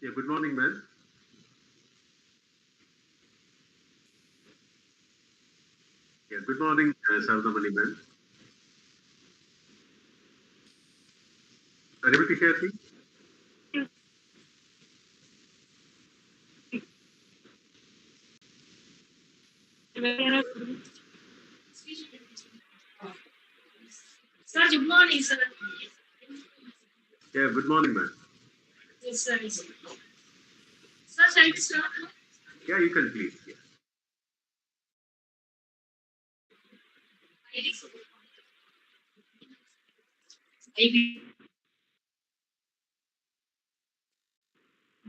Yeah, good morning, ma'am. Yeah, good morning, Sarvamani, ma'am. Are you able to hear me? Sir, good morning, sir. Yeah, good morning, ma'am. Yes, sir. Sir, shall we start? Yeah, you can please. Yeah.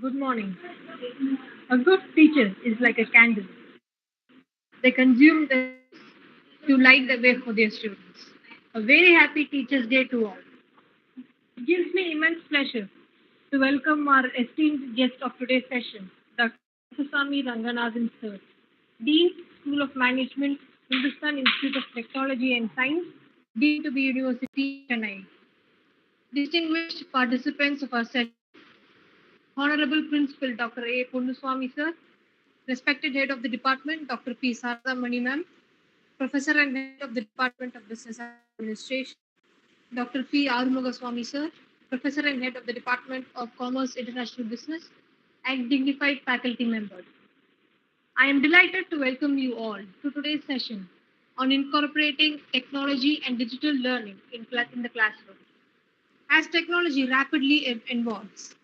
Good morning. A good teacher is like a candle. They consume the to light the way for their students. A very happy Teachers' Day to all. It gives me immense pleasure to welcome our esteemed guest of today's session, Dr. Sami Ranganathan Sir, Dean, School of Management, Hindustan Institute of Technology and Science, Dean to be University, Chennai. Distinguished participants of our session, Honorable Principal Dr. A. Ponnuswamy Sir, respected Head of the Department Dr. P. Sarada Mani Ma'am, Professor and Head of the Department of Business Administration Dr. P. Arumagaswamy Sir, Professor and Head of the Department of Commerce International Business, and dignified faculty members. I am delighted to welcome you all to today's session on incorporating technology and digital learning in the classroom. As technology rapidly evolves,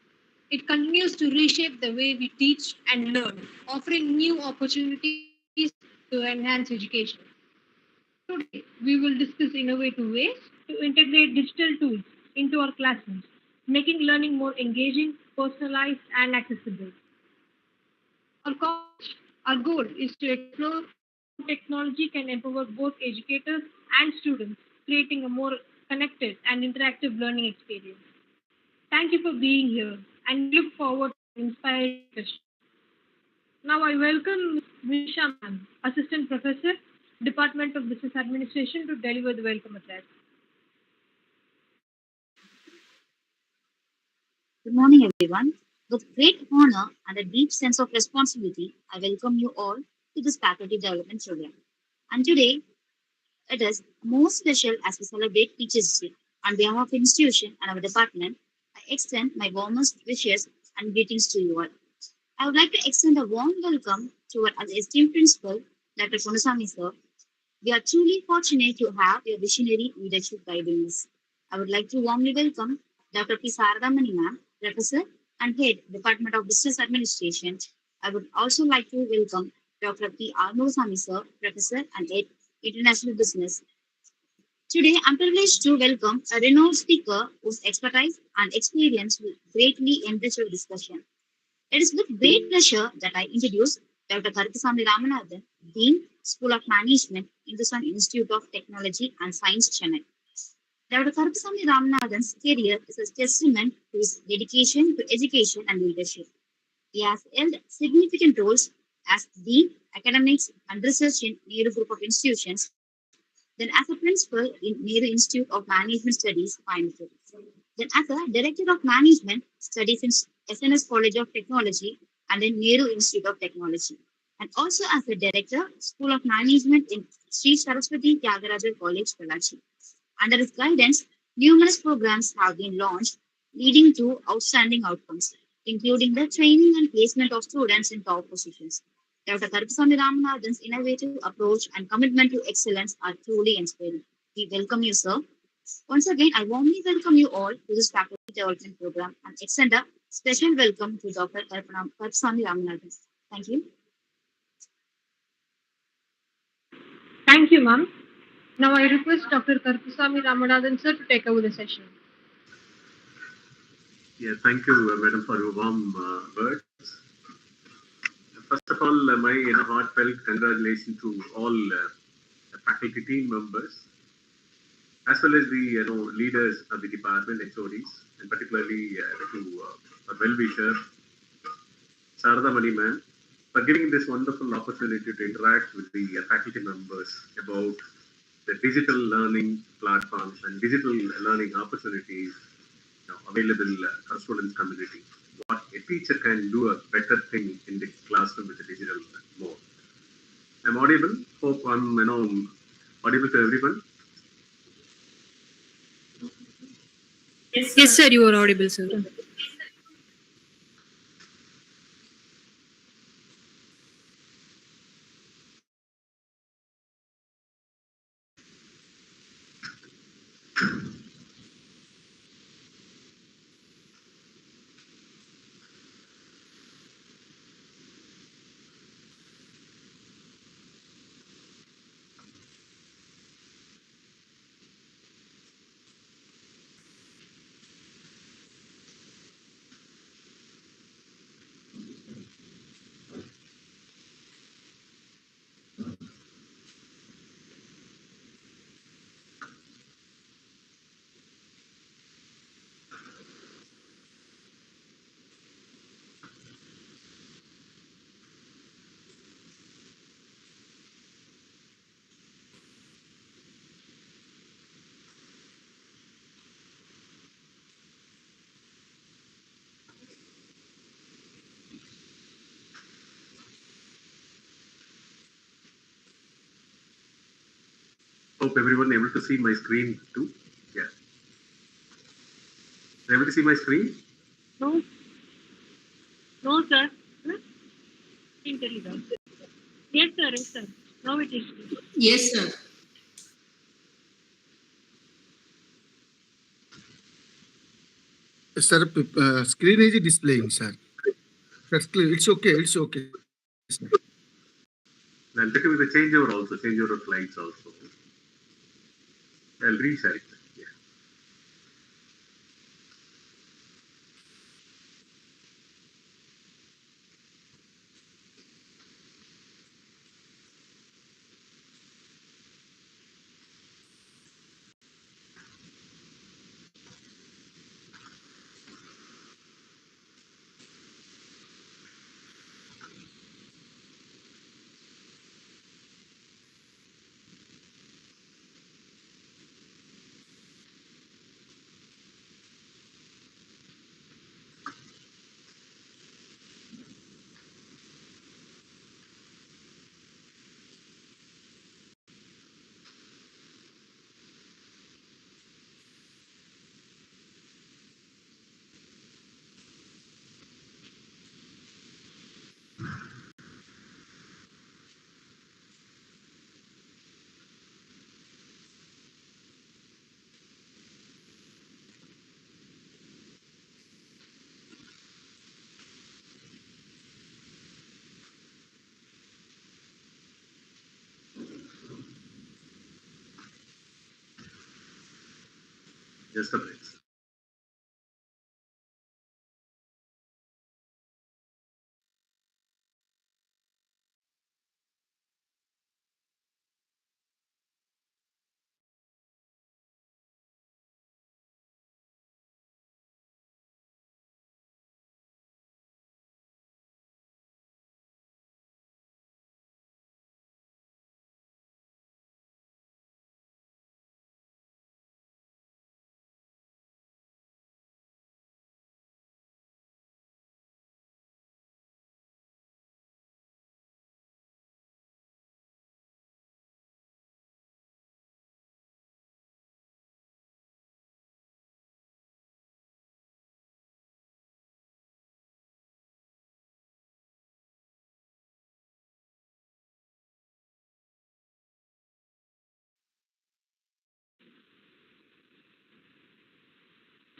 it continues to reshape the way we teach and learn, offering new opportunities to enhance education. Today, we will discuss innovative ways to integrate digital tools into our classrooms, making learning more engaging, personalized, and accessible. Our goal is to explore how technology can empower both educators and students, creating a more connected and interactive learning experience. Thank you for being here and look forward to inspiring discussion. Now I welcome Ms. Visha Ma'am, Assistant Professor, Department of Business Administration, to deliver the welcome address. Good morning, everyone. With great honor and a deep sense of responsibility, I welcome you all to this faculty development program. And today, it is most special as we celebrate Teachers' Day. On behalf of institution and our department, I extend my warmest wishes and greetings to you all. I would like to extend a warm welcome to our esteemed principal, Dr. Ponusami sir. We are truly fortunate to have your visionary leadership guiding us. I would like to warmly welcome Dr. P. Saradamani ma'am, Professor and Head, Department of Business Administration. I would also like to welcome Dr. P. Arnolsami sir, Professor and Head, International Business. Today, I'm privileged to welcome a renowned speaker whose expertise and experience will greatly enrich our discussion. It is with great pleasure that I introduce Dr. Karthasamy Ramanathan, Dean, School of Management, Hindustan Institute of Technology and Science, Chennai. Dr. Karthasamy Ramanathan's career is a testament to his dedication to education and leadership. He has held significant roles as Dean, Academics and Research in Nehru Group of Institutions, then as a principal in Nehru Institute of Management Studies, Coimbatore. Then as a Director of Management Studies in SNS College of Technology and in Nehru Institute of Technology. And also as a Director, School of Management in Sri Saraswati Tyagaraja College, Karachi. Under his guidance, numerous programs have been launched, leading to outstanding outcomes, including the training and placement of students in top positions. Dr. Karthasamy Ramanathan's innovative approach and commitment to excellence are truly inspiring. We welcome you, sir. Once again, I warmly welcome you all to this faculty development program and extend a special welcome to Dr. Karthasamy Ramanathan. Thank you. Thank you, ma'am. Now I request Dr. Karthasamy Ramanathan sir to take over the session. Yeah, thank you, madam, for your warm words. First of all, my heartfelt congratulations to all faculty team members, as well as the leaders of the department, HODs, and particularly to our well-wisher, Sarada Mani ma'am, for giving this wonderful opportunity to interact with the faculty members about the digital learning platforms and digital learning opportunities available for students community. what a teacher can do a better thing in the classroom with the digital mode. I'm audible. Hope I'm audible to everyone. Yes, sir, you are audible, sir. Hope everyone able to see my screen too. Yeah. Able to see my screen? No, no, sir. Yes, sir. Yes, sir. Now it is. Yes, sir. Sir, screen is displaying, sir. That's clear. It's okay. It's okay, sir. I'll take with the changeover also, changeover of slides also. I'll reshare it. Yeah. Just a minute.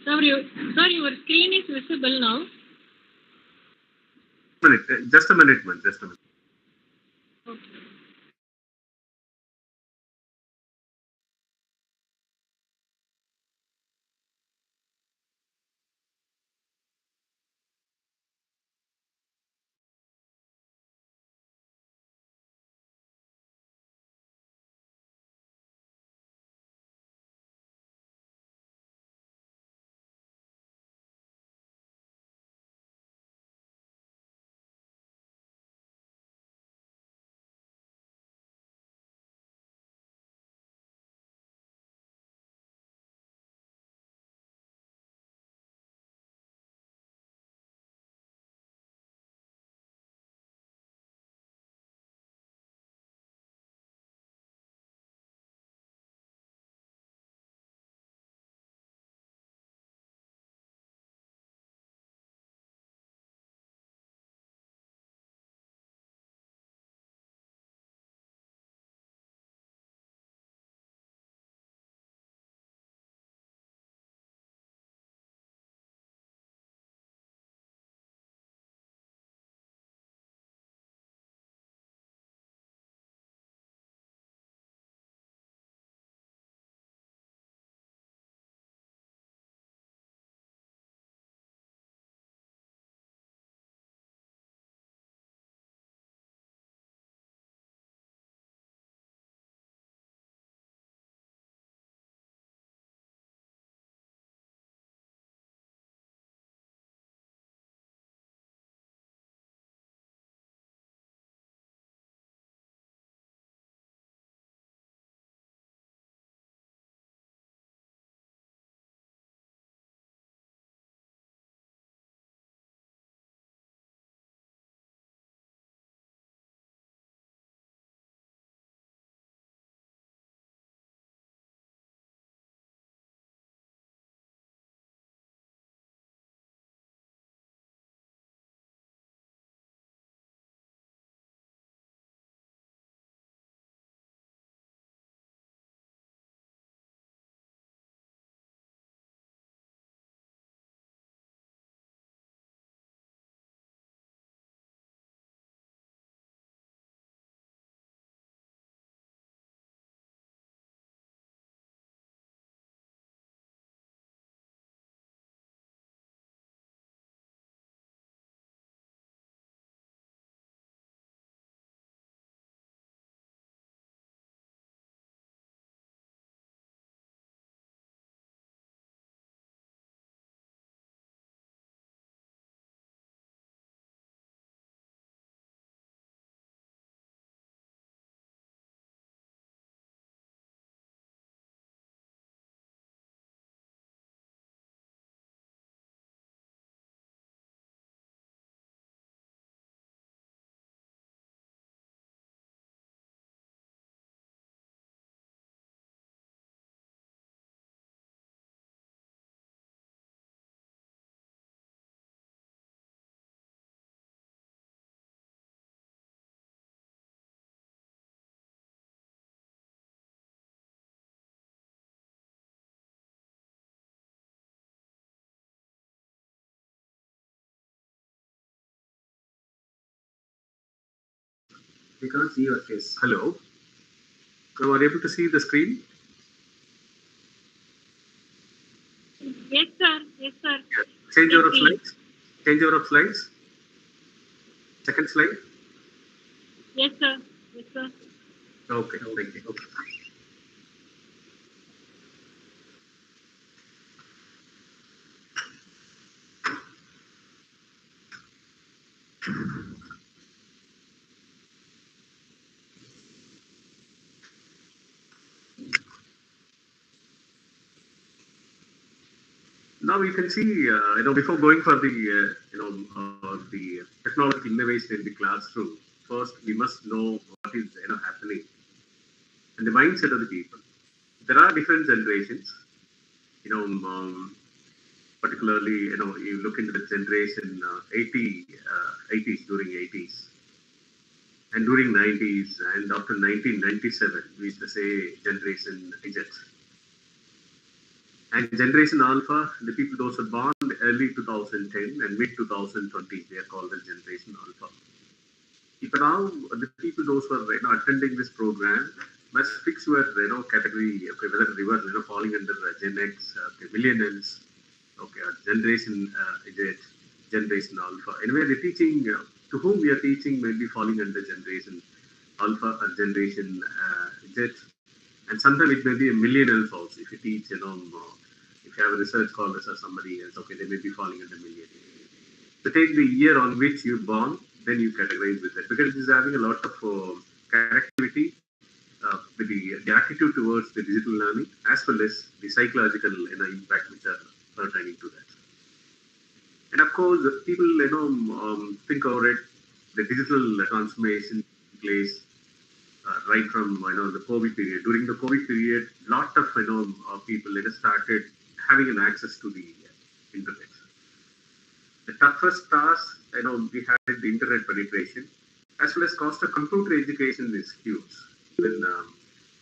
Sir, your screen is visible now. Just a minute, man. Just a minute. Okay. We cannot see your face. Hello. You are able to see the screen? Yes, sir. Yes, sir. Change over of Yes, slides. Change over of slides. Second slide. Yes, sir. Yes, sir. Okay. Thank you. Okay. Now you can see, before going for the, the technological innovation in the classroom, first we must know what is, happening and the mindset of the people. There are different generations, you know, um, particularly, you look into the generation 80s, during 80s and during 90s and after 1997, we used to say generation Z. And Generation Alpha, the people those were born early 2010 and mid 2020, they are called as Generation Alpha. If now the people those who are attending this program must fix your category, okay, whether they were falling under Gen X, okay, millennials, okay, Generation Z, Generation Alpha. Anyway, the teaching to whom we are teaching may be falling under Generation Alpha or Generation Z, and sometimes it may be a millennials also. If you teach, if you have a research scholars or somebody else, okay, they may be falling under millennials. So take the year on which you born, then you categorize with it because it is having a lot of connectivity with the attitude towards the digital learning as well as the psychological impact which are pertaining to that. And of course, people think about it, the digital transformation place right from the COVID period. During the COVID period, lot of people started having an access to the internet. The toughest task we had the internet penetration, as well as cost of computer education is huge. Even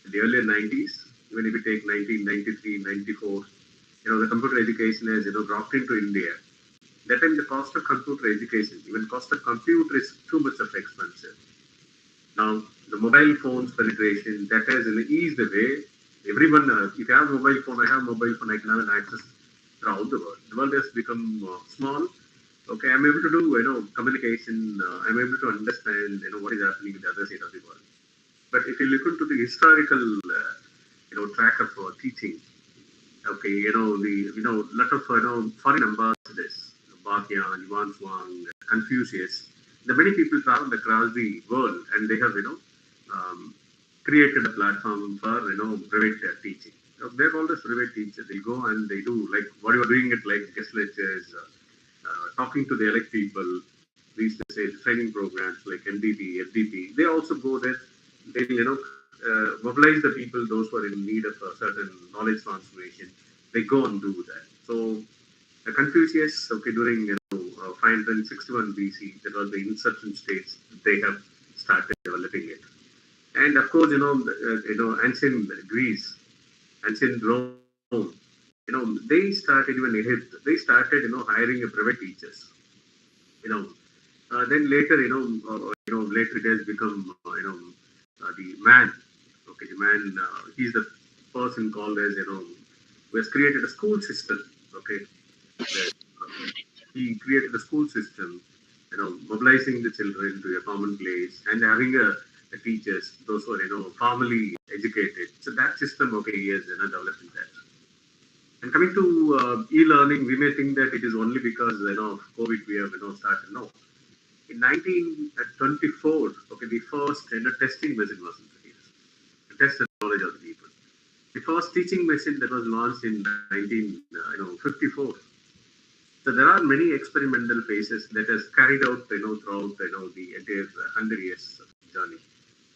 in the earlier 90s, even if you take 1993, 94, the computer education has dropped into India. That time the cost of computer education, even cost of computer is too much of expensive. Now, the mobile phones penetration, that has eased the way. Everyone, if you have mobile phone, I have mobile phone, I can have an access throughout the world. The world has become small. Okay, I'm able to do, communication. I'm able to understand, what is happening in the other side of the world. But if you look into the historical, track of teaching, okay, lot of, foreign ambassadors, Bakian, Yuan Zhuang, Confucius, the many people traveled across the world and they have, created a platform for, private teaching. They're called as private teachers. They go and they do like what you are doing it like guest lectures, talking to the elect people. We used to say training programs like MDP, FDP. They also go there. They mobilize the people, those who are in need of a certain knowledge transformation. They go and do that. So Confucius, okay, during 561 BC, that was the insurgent states. They have started developing it, and of course, ancient Greece, ancient Rome, they started even Egypt. They started, hiring a private teachers. You know, then later, later it has become, the man. Okay, the man. He's the person called as, who has created a school system. Okay, that, he created a school system, mobilizing the children to a common place and having a teachers, those who are, formally educated. So that system, okay, he has, developed in that. And coming to e-learning, we may think that it is only because, of COVID we have, started. No. In 1924, okay, the first testing machine was introduced to test the knowledge of the people. The first teaching machine that was launched in 1954. So there are many experimental phases that has carried out throughout the entire 100 years of journey.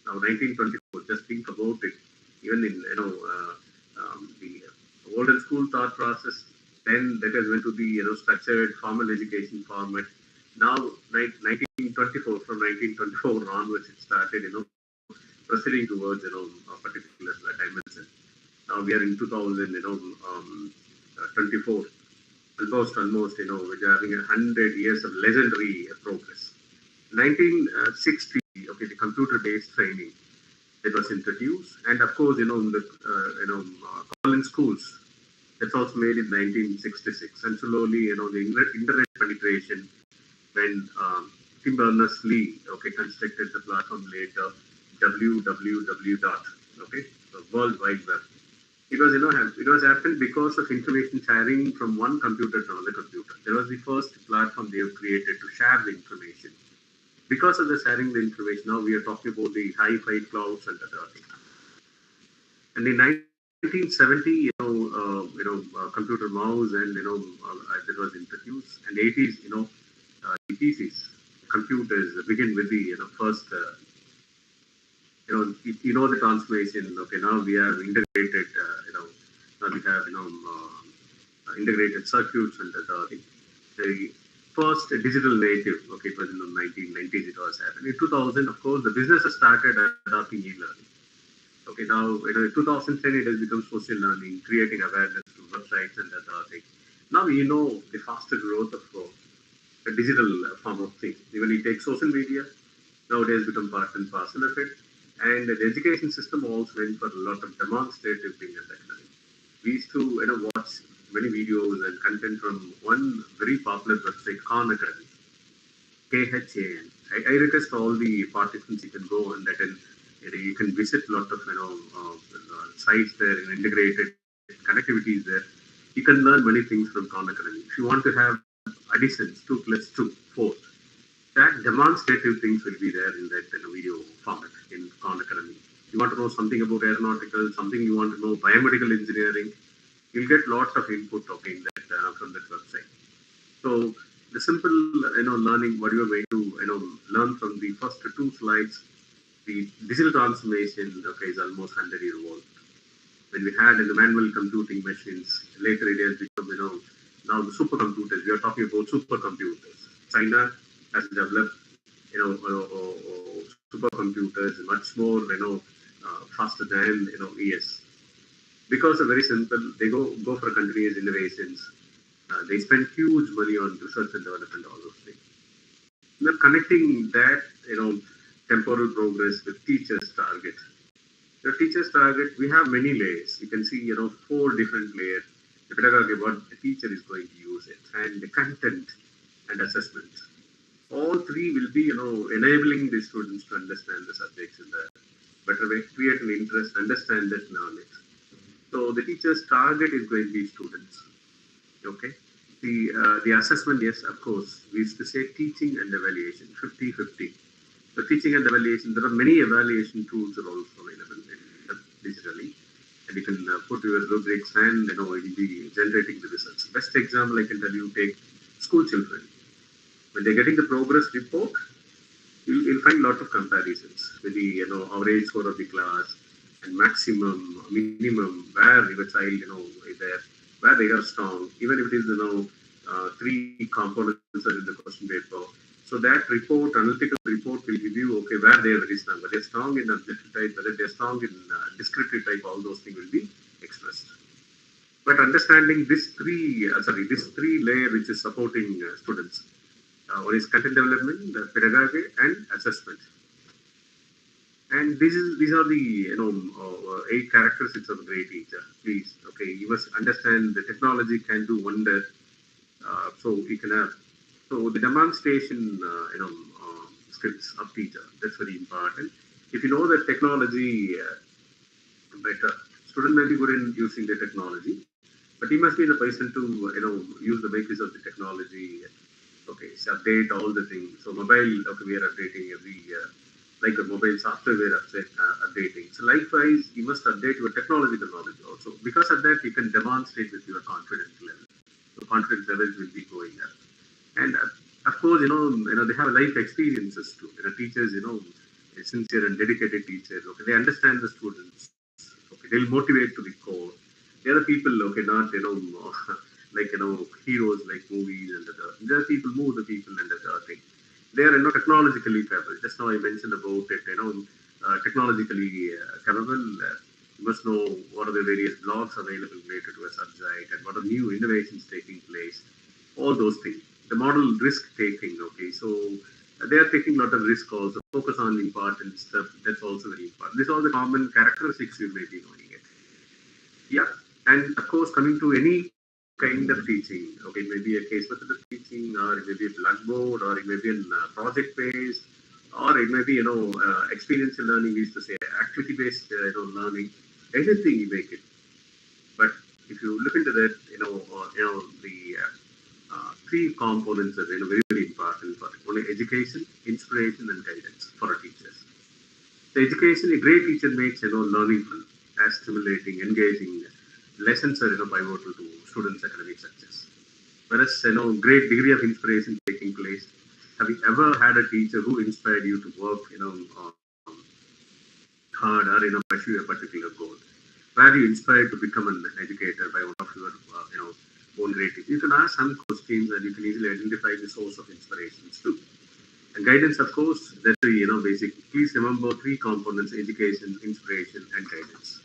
Now 1924, just think about it. Even in the older school thought process, then that has went to the structured formal education format. Now 1924, from 1924 onwards, it started proceeding towards a particular dimension. Now we are in 2024, almost we're having 100 years of legendary progress. 1960, okay, the computer-based training that was introduced, and of course, the Collins schools. That's also made in 1966, and slowly, the internet penetration when Tim Berners-Lee, okay, constructed the platform later, www dot, okay, the World Wide Web. It was happened because of information sharing from one computer to another computer. That was the first platform they have created to share the information. Because of the sharing the information, now we are talking about the hi-fi clouds and other things. And in 1970, computer mouse and that was introduced. And 80s, the PCs, computers begin with the first the transformation. Okay, now we have integrated. Now we have integrated circuits and the first digital native. Okay, it was in the 1990s. It was happening. In 2000, of course, the businesses started adopting e-learning. Okay, now in 2010 it has become social learning, creating awareness through websites and other things. Now the faster growth of a digital form of thing. Even you take social media, nowadays become part and parcel of it. And the education system also went for a lot of demonstrative thing and learning. We used to watch many videos and content from one very popular website, Khan Academy, KHAN. I request all the participants you can go and attend. You can visit a lot of sites there and integrated connectivities there. You can learn many things from Khan Academy. If you want to have additions, 2 plus 2, 4, that demonstrative things will be there in that video format in Khan Academy. You want to know something about aeronautical, something you want to know biomedical engineering, you'll get lots of input in that from that website. So the simple learning, what you are going to learn from the first 2 slides, the digital transformation is almost 100-year-old. When we had in the manual computing machines, later it has become now the supercomputers. We are talking about supercomputers. China has developed supercomputers much more faster than ES. Because of very simple, they go for continuous innovations. They spend huge money on research and development, all those things. Now connecting that temporal progress with teachers' target. The teacher's target, we have many layers. You can see 4 different layers. The pedagogy, what the teacher is going to use it, and the content and assessment. All 3 will be enabling the students to understand the subjects in the better way, create an interest, understand it, learn it. So the teacher's target is going to be students. Okay. The assessment, yes, of course, we used to say teaching and evaluation, 50-50. So teaching and evaluation, there are many evaluation tools are also available digitally, and you can put your rubrics and it will be generating the results. Best example I can tell you, take school children. When they're getting the progress report, you'll find a lot of comparisons with the average score of the class and maximum, minimum, where your child is there, where they are strong, even if it is 3 components are in the question paper. So that report, analytical report, will give you where they are very strong. Whether they're strong in objective type, whether they're strong in descriptive type, all those things will be expressed. But understanding this 3 layer which is supporting students. One is content development, pedagogy, and assessment. And these are the 8 characteristics of a great teacher. Please, you must understand the technology can do wonder. So you can have the demonstration skills of teacher. That's very important. If you know the technology better, student may be good in using the technology, but he must be the person to use the makers of the technology. So update all the things. So mobile, we are updating every like a mobile software we are updating. So likewise, you must update your technological knowledge also. Because of that, you can demonstrate with your confidence level. So confidence levels will be going up. And of course, they have life experiences too. Teachers, sincere and dedicated teachers. They understand the students. They'll motivate to the core. The other people, not like heroes like movies and other. The other people move the people and other thing. They are technologically capable. Just now I mentioned about it. Technologically capable. You must know what are the various blogs available related to a subject and what are new innovations taking place. All those things. The model risk taking. So they are taking a lot of risk also. Focus on important stuff. That's also very important. These are the common characteristics you may be knowing it. Yeah, and of course, coming to any kind of teaching, okay, it may be a case method of teaching, or it may be a blackboard, or it may be a project based, or it may be experiential learning. We used to say activity based, learning. Anything you make it, but if you look into that, the three components are very very important for it. Only education, inspiration, and guidance for our teachers. The education, a great teacher makes learning fun, as stimulating, engaging. Lessons are pivotal to students' academic success. Whereas great degree of inspiration taking place. Have you ever had a teacher who inspired you to work hard or pursue a particular goal? Were you inspired to become an educator by one of your own great teachers? You can ask some questions and you can easily identify the source of inspirations too. And guidance, of course, that's the basic. Please remember three components: education, inspiration, and guidance.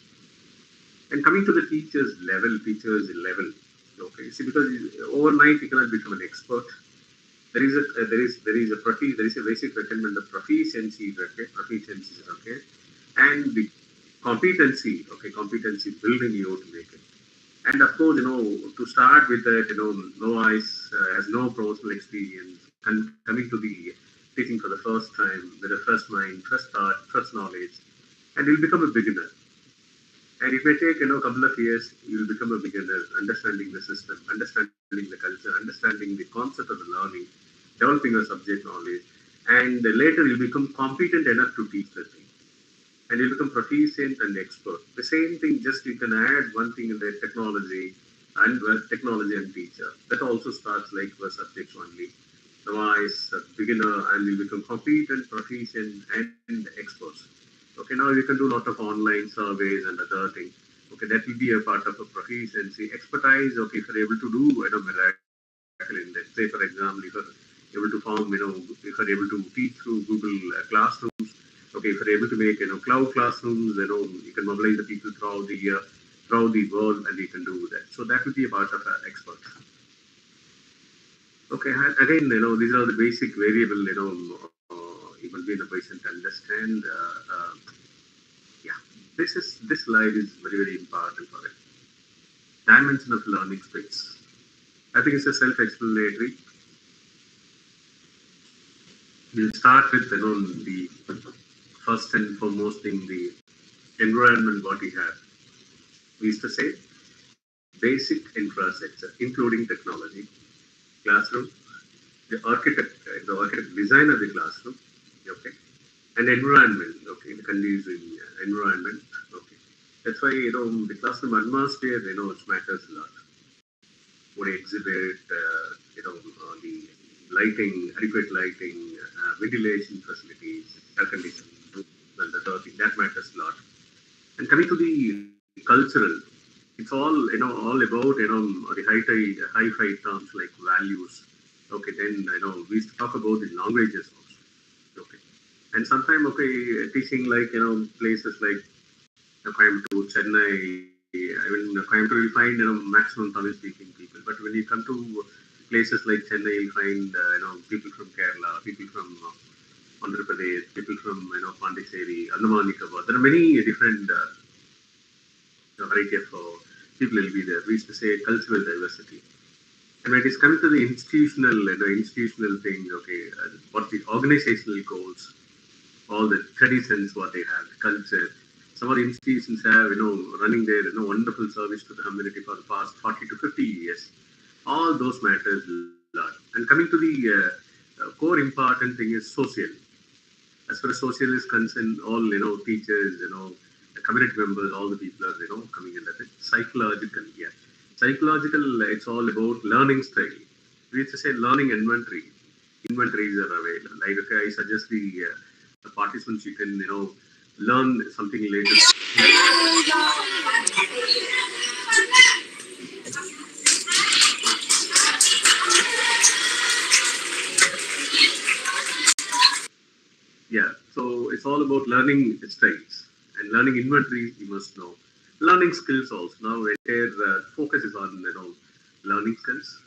And coming to the teachers level. Okay, see, because overnight you cannot become an expert. There is a basic requirement of proficiency, okay, proficiency, okay, and the competency building you to make it. And of course, to start with that, novice has no personal experience, and coming to the teaching for the first time with a fresh mind, fresh thought, fresh knowledge, and you'll become a beginner. And it may take a couple of years, you'll become a beginner, understanding the system, understanding the culture, understanding the concept of the learning, developing your subject knowledge, and later you'll become competent enough to teach the thing. And you'll become proficient and expert. The same thing, just you can add one thing in the technology and teacher. That also starts like for subjects only. Novice, beginner, and you become competent, proficient, and experts. Okay, now you can do a lot of online surveys and other things. Okay, that will be a part of a proficiency. Expertise, okay, if you're able to do miracle in that. Say, for example, if you're able to form, if you're able to teach through Google Classrooms, okay, if you're able to make, cloud classrooms, you can mobilize the people throughout the year, throughout the world, and you can do that. So that will be a part of an expert. Okay, again, these are the basic variable, you will be in a position to understand. Yeah, this slide is very, very important for it. Dimension of learning space. I think it's a self-explanatory. We'll start with the first and foremost thing, the environment what we have. We used to say basic infrastructure, including technology, classroom, the architect design of the classroom, okay, and environment, okay, the conducive environment, okay. That's why the classroom atmosphere, it matters a lot. What you exhibit, the lighting, adequate lighting, ventilation facilities, air conditioning, and the third thing that matters a lot. And coming to the cultural, it's all all about the high-fi terms like values. Okay, then we used to talk about the languages also. Okay, and sometimes teaching like places like Coimbatore, Chennai. I mean, Coimbatore will find maximum Tamil-speaking people, but when you come to places like Chennai, you'll find people from Kerala, people from Andhra Pradesh, people from Pondicherry, Andaman Nicobar. There are many different variety of people will be there. We used to say cultural diversity. And when it is coming to the institutional thing, okay, what the organizational goals, all the traditions, what they have, culture. Some of the institutions have, running their, wonderful service to the community for the past 40 to 50 years. All those matters a lot. And coming to the core important thing is social. As far as social is concerned, all, teachers, the community members, all the people are, coming in that. Psychological, yeah. Psychological, it's all about learning style. We used to say learning inventory. Inventories are available. Like, okay, I suggest the participants, you can, learn something later. Yeah, so it's all about learning styles and learning inventory. You must know learning skills also. Now, their focus is on learning skills.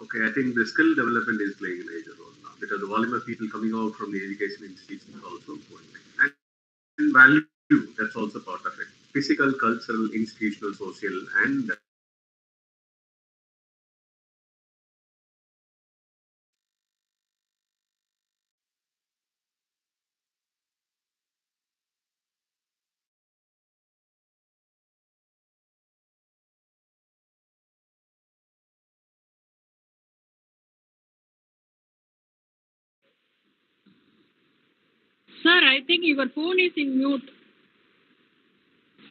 Okay, I think the skill development is playing a major role now. because the volume of people coming out from the education institutions is also going. And value, that's also part of it. Physical, cultural, institutional, social, and Sir, I think your phone is in mute.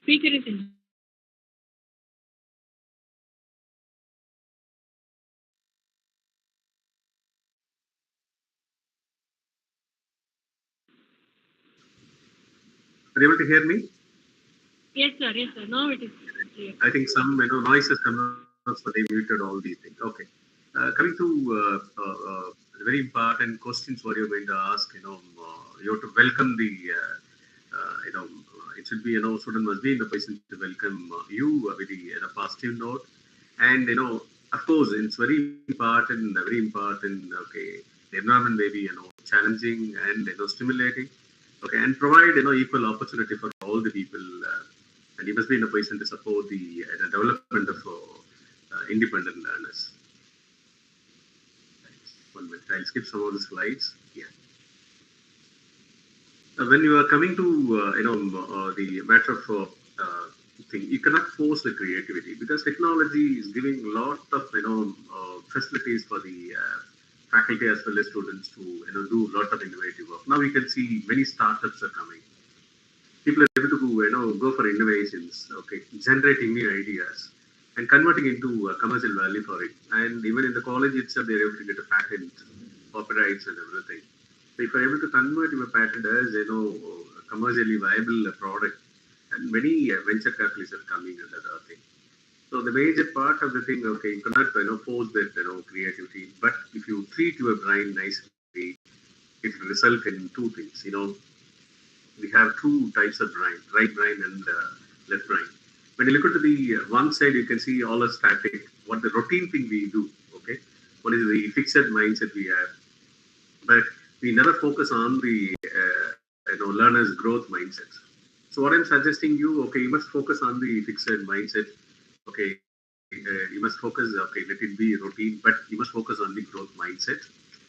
Speaker is in. are you able to hear me? Yes, sir. Yes, sir. Now it is clear. I think some noises come out, so they muted all these things. Okay. Coming to very important questions what you're going to ask, you have to welcome the, it should be, student must be in the position to welcome you with the positive note. And, of course, it's very important, okay, the environment may be, challenging and, stimulating, okay, and provide, equal opportunity for all the people. And you must be in a position to support the development of independent learners. One minute, I'll skip some of the slides. Yeah. When you are coming to the matter of thing, you cannot force the creativity because technology is giving a lot of facilities for the faculty as well as students to do a lot of innovative work. Now we can see many startups are coming. People are able to go for innovations, okay, generating new ideas and converting into commercial value for it. And even in the college itself, they're able to get a patent, copyrights, and everything. So if you're able to convert your patent as a commercially viable product, and many venture capitalists are coming under that thing. So the major part of the thing, okay, you cannot force that creativity, but if you treat your brain nicely, it will result in two things. We have two types of brain, right brain and left brain. When you look at the one side, you can see all the static, what the routine thing we do, okay? What is the fixed mindset we have, but we never focus on the learner's growth mindset. So what I'm suggesting you, okay, you must focus on the fixed mindset, okay? You must focus, okay, let it be routine, but you must focus on the growth mindset.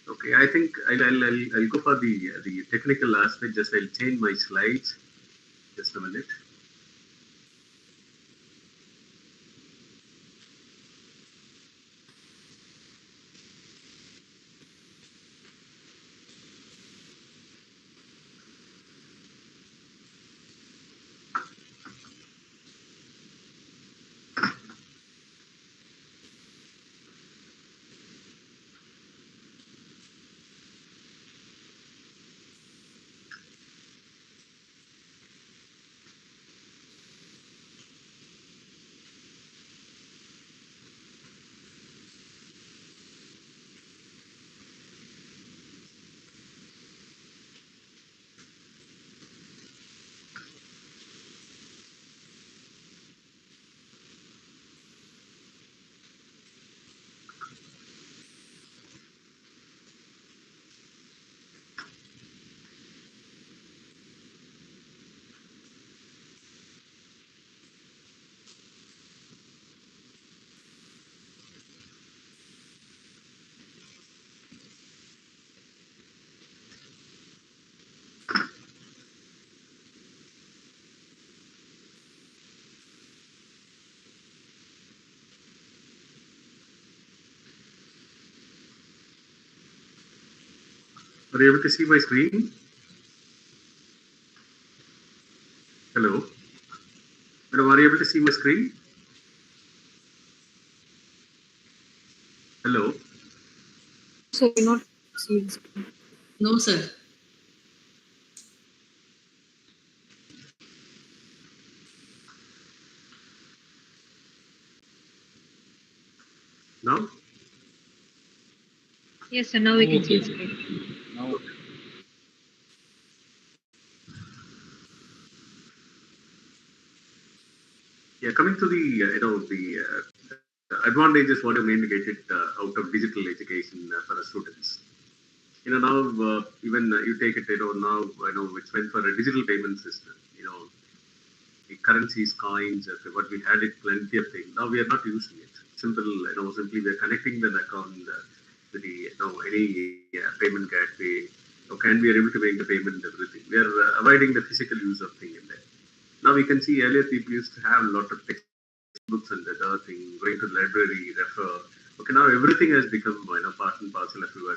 Okay, I think I'll go for the technical aspect. Just I'll change my slides. Just a minute. Are you able to see my screen? Hello. Madam, are you able to see my screen? Hello. So you're not seeing screen. No, sir. Now? Yes, sir. Now we can see screen. Now, Yeah. Coming to the advantages what you indicated out of digital education for the students. Now even you take it, now, it's went for a digital payment system. The currencies, coins, what we had it, plenty of things. Now we are not using it. Simply we are connecting the account to the, any payment gateway. Can we are able to make the payment, everything. We are avoiding the physical use of thing in there. Now we can see earlier people used to have a lot of textbooks and that other thing, going to the library, refer. Okay, now everything has become, part and parcel of your,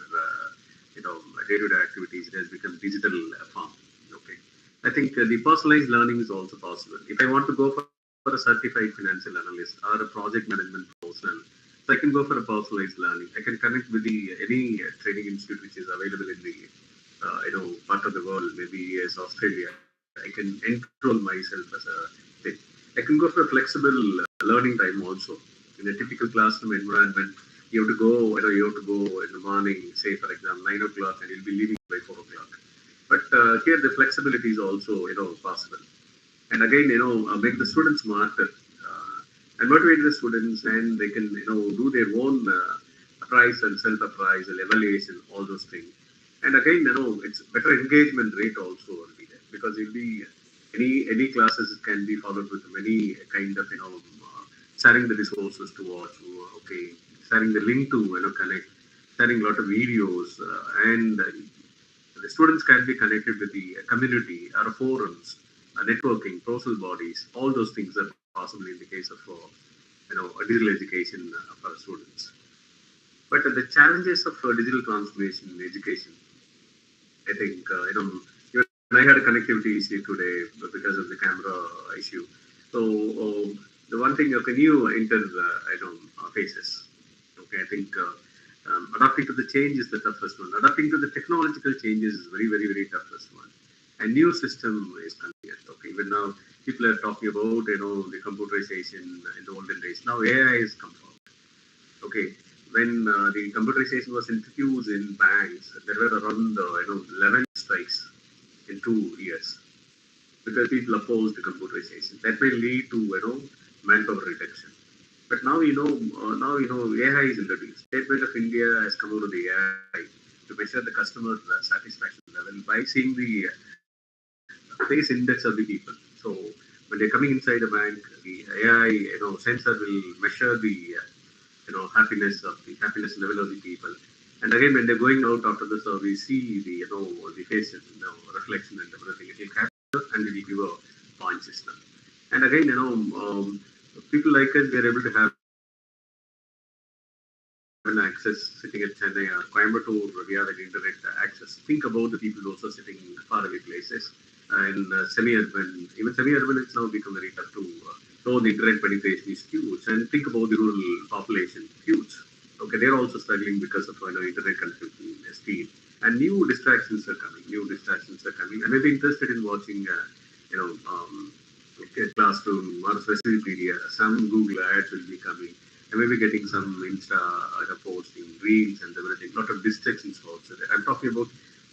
day-to-day activities. It has become digital form. Okay. I think the personalized learning is also possible. If I want to go for a certified financial analyst or a project management professional, so I can go for a personalized learning. I can connect with the any training institute which is available in the part of the world, maybe as Australia. I can enroll myself as a thing. I can go for a flexible learning time also. In a typical classroom environment, you have to go, you have to go in the morning, say for example 9 o'clock, and you'll be leaving by 4 o'clock. But here the flexibility is also possible. And again, make the students smarter and motivate the students, and they can do their own appraisal, self-appraisal, evaluation, all those things. And again, it's better engagement rate also will be there, because it'll be any classes can be followed with many kind of sharing the resources to watch, okay, sharing the link to connect, sharing a lot of videos, and the students can be connected with the community or forums, networking, social bodies. All those things are possible in the case of a digital education for students. But the challenges of digital transformation in education, I think even I had a connectivity issue today because of the camera issue. So the one thing, can you enter faces? Okay, I think adapting to the change is the toughest one. Adapting to the technological changes is very, very, very toughest one. A new system is coming. Okay, even now people are talking about the computerization in the olden days. Now AI has come forward. Okay, when the computerization was introduced in banks, there were around 11 strikes in 2 years because people opposed the computerization. That may lead to manpower reduction. But now AI is introduced. State Bank of India has come out with the AI to measure the customer satisfaction level by seeing the face index of the people. So when they're coming inside a bank, the AI sensor will measure the happiness level of the people. And again, when they're going out after the service, see the the faces, reflection and everything. It will capture and it will give a point system. And again, people like us, we are able to have an access sitting at Chennai or Coimbatore, we have an internet access. Think about the people also sitting in faraway places and semi-urban. Even semi-urban has now become very tough to know the internet penetration is huge. And think about the rural population, huge. Okay, they're also struggling because of internet connectivity speed. And new distractions are coming. I may be interested in watching, classroom or specific media. Some Google ads will be coming. I may be getting some Insta posting, reels and everything. A lot of distractions also there. I'm talking about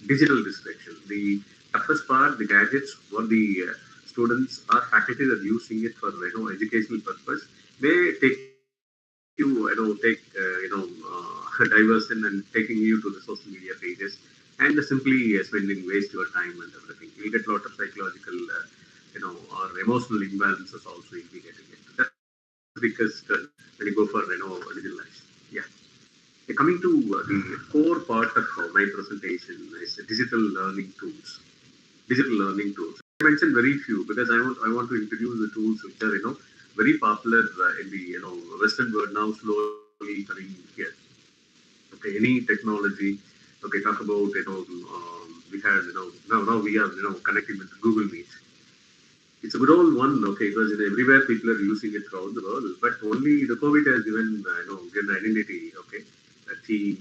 digital distraction. The toughest part, the gadgets, what the students or faculty are using it for educational purpose, may take you, take diversion and taking you to the social media pages and simply spending waste your time and everything. You'll get a lot of psychological, or emotional imbalances also you'll be getting it. That's because when you go for digital life. Yeah. Coming to the core part of my presentation is digital learning tools. Digital learning tools. I mentioned very few because I want to introduce the tools which are very popular in the Western world now, slowly coming here. Okay, any technology. Okay, talk about we had now we are connecting with Google Meet. It's a good old one, okay, because everywhere people are using it throughout the world, but only the COVID has given identity, okay, Teams,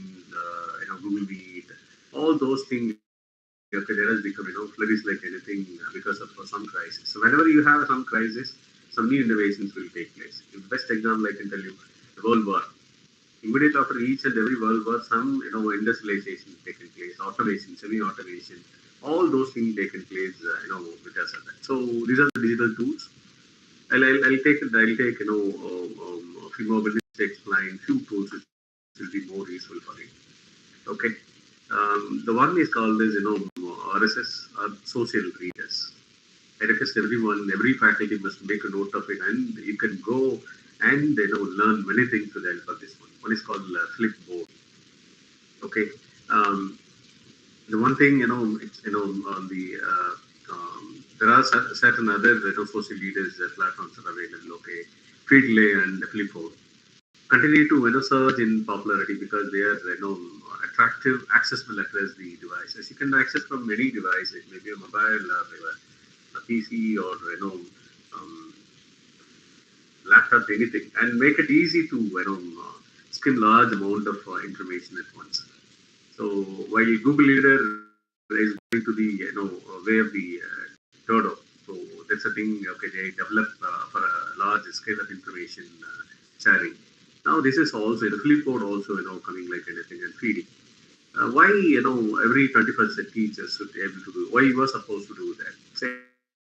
Google Meet, all those things, okay, there has become, flourish like anything because of some crisis. So whenever you have some crisis, some new innovations will take place. The best example I can tell you, the World War. Immediately after each and every world war, some industrialization taken place, automation, semi-automation, all those things taken place, because of that. So these are the digital tools. I'll take a few more minutes to explain few tools which will be more useful for you. Okay. The one is called as RSS, social readers. I request everyone, every faculty must make a note of it, and you can go and learn many things with the help of this one. One is called Flipboard. Okay, um, the one thing it's on the there are certain other social leaders platforms are available. Okay, Feedlay and Flipboard continue to surge in popularity because they are attractive, accessible across the devices. You can access from many devices, maybe a mobile or a PC or um, laptop, anything, and make it easy to skim large amount of information at once. So while Google Leader is going to the way of the Dodo, so that's a thing. Okay, they develop for a large scale of information sharing. Now this is also the Flipboard also coming like anything and feeding. Why every 21st teachers should be able to do? Why you were supposed to do that? Say,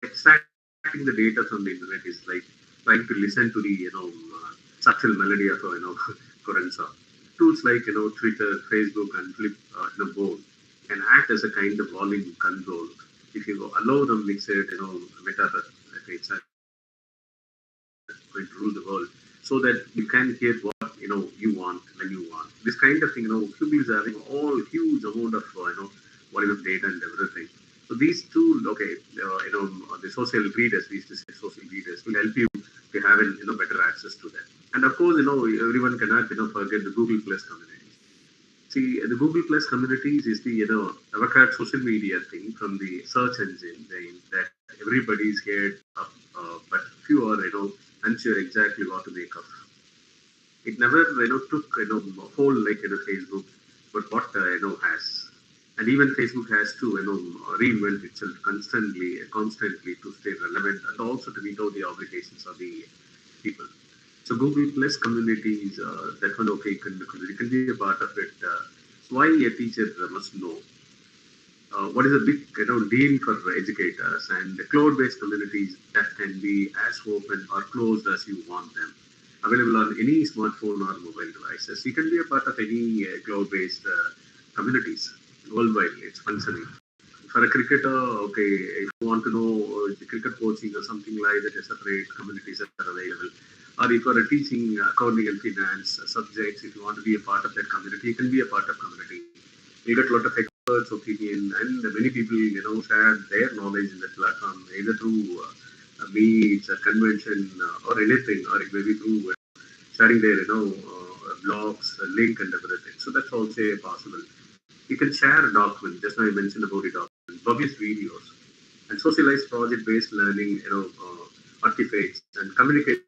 extracting the data from the internet is like trying to listen to the subtle melody of current song. Tools like Twitter, Facebook, and Flipboard can act as a kind of volume control. If you allow them mixed metaphor, okay, it's going to rule the world, so that you can hear what you want when you want. This kind of thing, Qubit is having all huge amount of volume of data and everything. So these two, okay, the social readers, we used to say social readers, will help you to have better access to that. And of course, everyone cannot forget the Google Plus community. See, the Google Plus communities is the avocado social media thing from the search engine that everybody is scared of, but few are unsure exactly what to make of. It never took whole like Facebook, but what has, and even Facebook has to reinvent itself constantly to stay relevant and also to meet all the obligations of the people. So Google Plus communities, that one okay, you can be a part of it. So why a teacher must know what is a big deal for educators and the cloud-based communities that can be as open or closed as you want them. Available on any smartphone or mobile devices. You can be a part of any cloud-based communities worldwide. It's functioning. For a cricketer, okay, if you want to know the cricket coaching or something like that, separate communities are available. Or if you are teaching accounting and finance subjects, if you want to be a part of that community, you can be a part of community. You get a lot of experts' opinion, and many people, share their knowledge in the platform, either through meets, a convention, or anything, or it may be through sharing their, blogs, link, and everything. So that's also possible. You can share a document. Just now I mentioned about the document, publish videos, and socialize project-based learning, artifacts, and communicate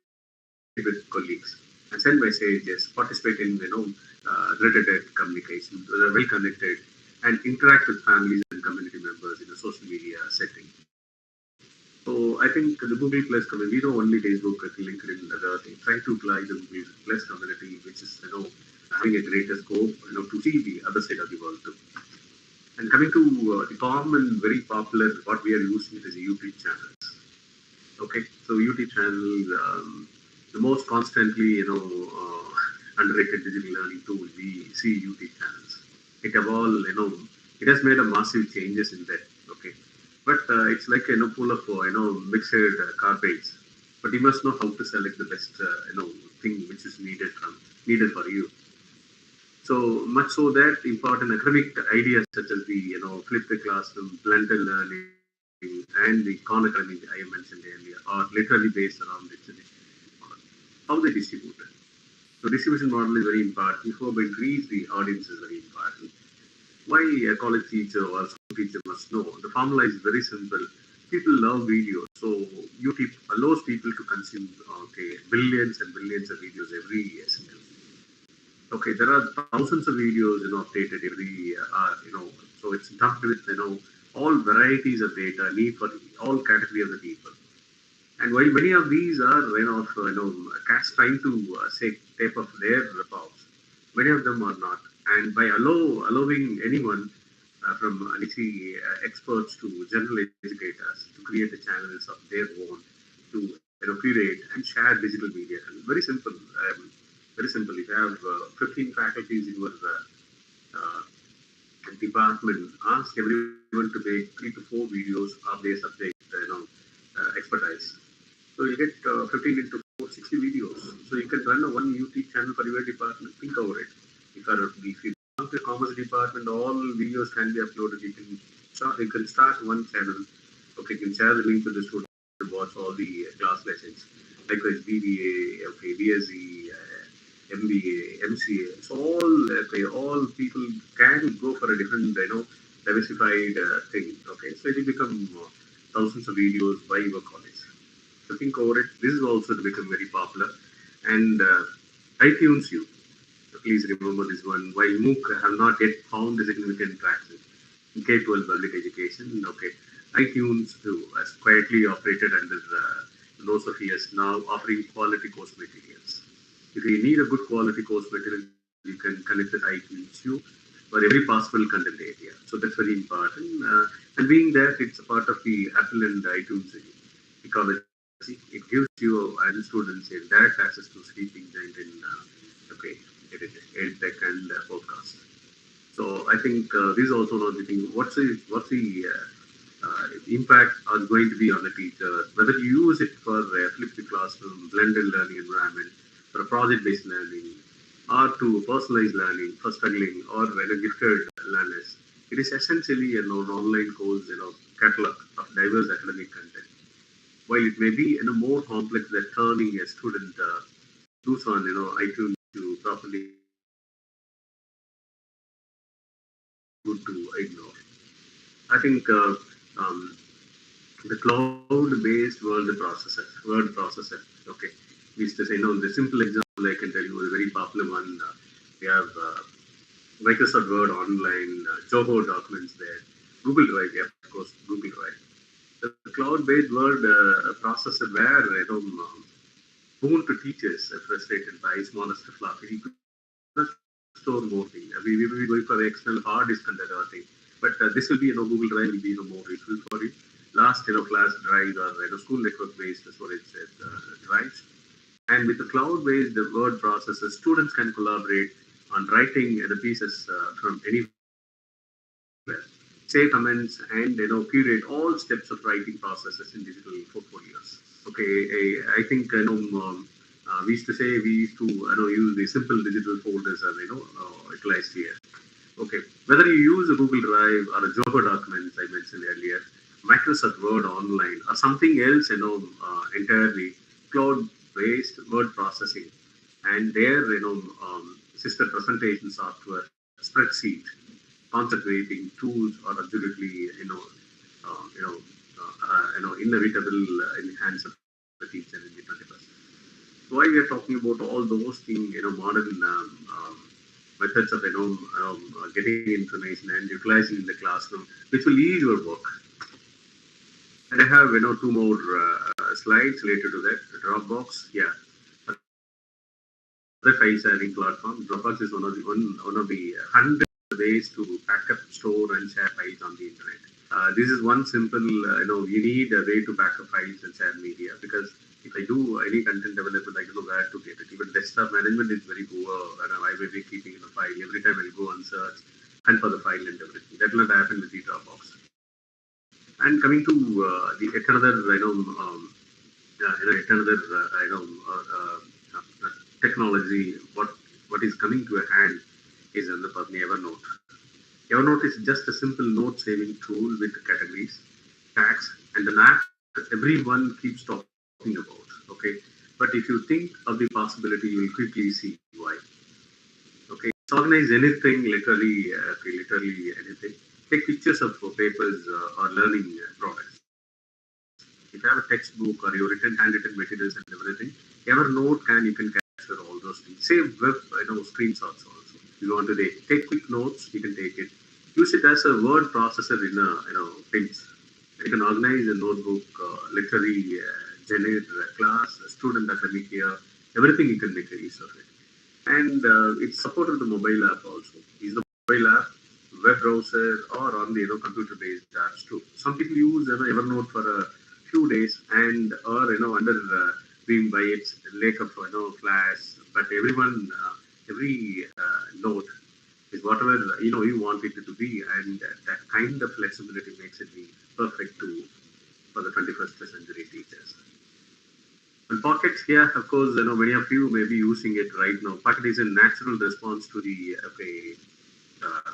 with colleagues, and send messages, participate in threaded communication, well connected, and interact with families and community members in a social media setting. So I think the Google Plus community, we know only Facebook, LinkedIn, and other things. Try to utilize the Google Plus community, which is having a greater scope, to see the other side of the world too. And coming to the common, very popular, what we are using is the YouTube channels. Okay, so YouTube channels, the most constantly, underrated digital learning tool, we see YouTube channels. It evolved, it has made a massive changes in that. Okay, but it's like pool of mixed garbage. But you must know how to select the best, thing which is needed for you. So much so that important academic ideas such as the flipped classroom, blended learning, and the Khan Academy I mentioned earlier are literally based around distribution model. How they distribute it. So distribution model is very important. How we increase the audience is very important. Why a college teacher or school teacher must know. The formula is very simple. People love videos, so YouTube allows people to consume billions and billions of videos every single. Okay, there are thousands of videos updated every so it's dumped with all varieties of data need for all category of the people. And while many of these are cats trying to say tape of their reports, many of them are not. And by allowing anyone from experts to general educators to create the channels of their own to curate and share digital media. And very simple. Very simple. If you have 15 faculties in your uh, department ask everyone to make 3 to 4 videos of their subject, expertise. So you get 15 into 4, 60 videos. So you can run a one YouTube channel for your department. Think over it. If you belong to the commerce department, all videos can be uploaded. You can start one channel. Okay, you can share the link to the student and watch all the class lessons. Likewise, BBA, okay, BSc, MBA, MCA. So all people can go for a different, diversified thing. Okay, so it will become thousands of videos by your college. So think over it. This is also to become very popular. And iTunes U. Please remember this one. While MOOC have not yet found a significant traction in K-12 public education, okay, iTunes U has quietly operated under the nose of years now, offering quality course materials. If you need a good quality course material, you can connect with iTunes U for every possible content area. So that's very important. And being that it's a part of the Apple and iTunes ecology, it gives you and students a direct access to sleeping giant in okay, EdTech and podcast. So I think this is also one of the things. What's the impact are going to be on the teacher? Whether you use it for flipped classroom, blended learning environment, for project-based learning, or to personalized learning for struggling or gifted learners. It is essentially an online course, catalog of diverse academic content. While it may be more complex than turning a student loose on iTunes to properly good to ignore. I think um, the cloud-based word processor. Okay, we used to say the simple example I can tell you is a very popular one. We have Microsoft Word Online, Zoho documents there, Google Drive, yeah, of course, Google Drive. The cloud-based word processor where boon to teachers frustrated by smallest fluff. You could not store more things. We will be going for the external hard disk and other thing. But this will be, Google Drive will be more useful for you. Last, class drives or school network-based storage drives. And with the cloud-based word processor, students can collaborate on writing the pieces from anywhere, save comments, and curate all steps of writing processes in digital portfolios. Okay, I think we used to say we used to use the simple digital folders as utilized here. Okay, whether you use a Google Drive or a Zoho documents I mentioned earlier, Microsoft Word Online or something else, entirely cloud-based word processing, and their sister presentation software, spreadsheet, concept creating tools are absolutely uh, you know inevitable in the hands of the teacher in the 21st. Why we are talking about all those things, modern methods of getting information and utilizing in the classroom, which will ease your work. And I have 2 more slides related to that. Dropbox, yeah, the file sharing platform. Dropbox is one of the 100 ways to back up, store, and share files on the internet. This is one simple, you need a way to back up files and share media because if I do any content development, I don't know where to get it. Even desktop management is very poor. I will be keeping in a file every time I'll go and search and for the file and everything. That will not happen with the Dropbox. And coming to the another, another, technology. What is coming to a hand is on the Evernote. Evernote is just a simple note saving tool with categories, tags, and an app that everyone keeps talking about. Okay, but if you think of the possibility, you will quickly see why. Okay, it's organize anything, literally anything. Take pictures of papers or learning products. If you have a textbook or your handwritten materials and everything, Evernote you can capture all those things. Save web, screenshots also. If you want to take quick notes, you can take it. Use it as a word processor in a pins. You can organize a notebook, literary, generate class, student academic year, everything you can make a use of it. And it's supported the mobile app also. Is the mobile app, web browser, or on the computer-based apps too. Some people use Evernote for a few days and or under being by its lack of flash, but every note is is whatever you want it to be, and that kind of flexibility makes it the perfect tool for the 21st century teachers. And Pockets here, of course, many of you may be using it right now. Pocket is a natural response to uh,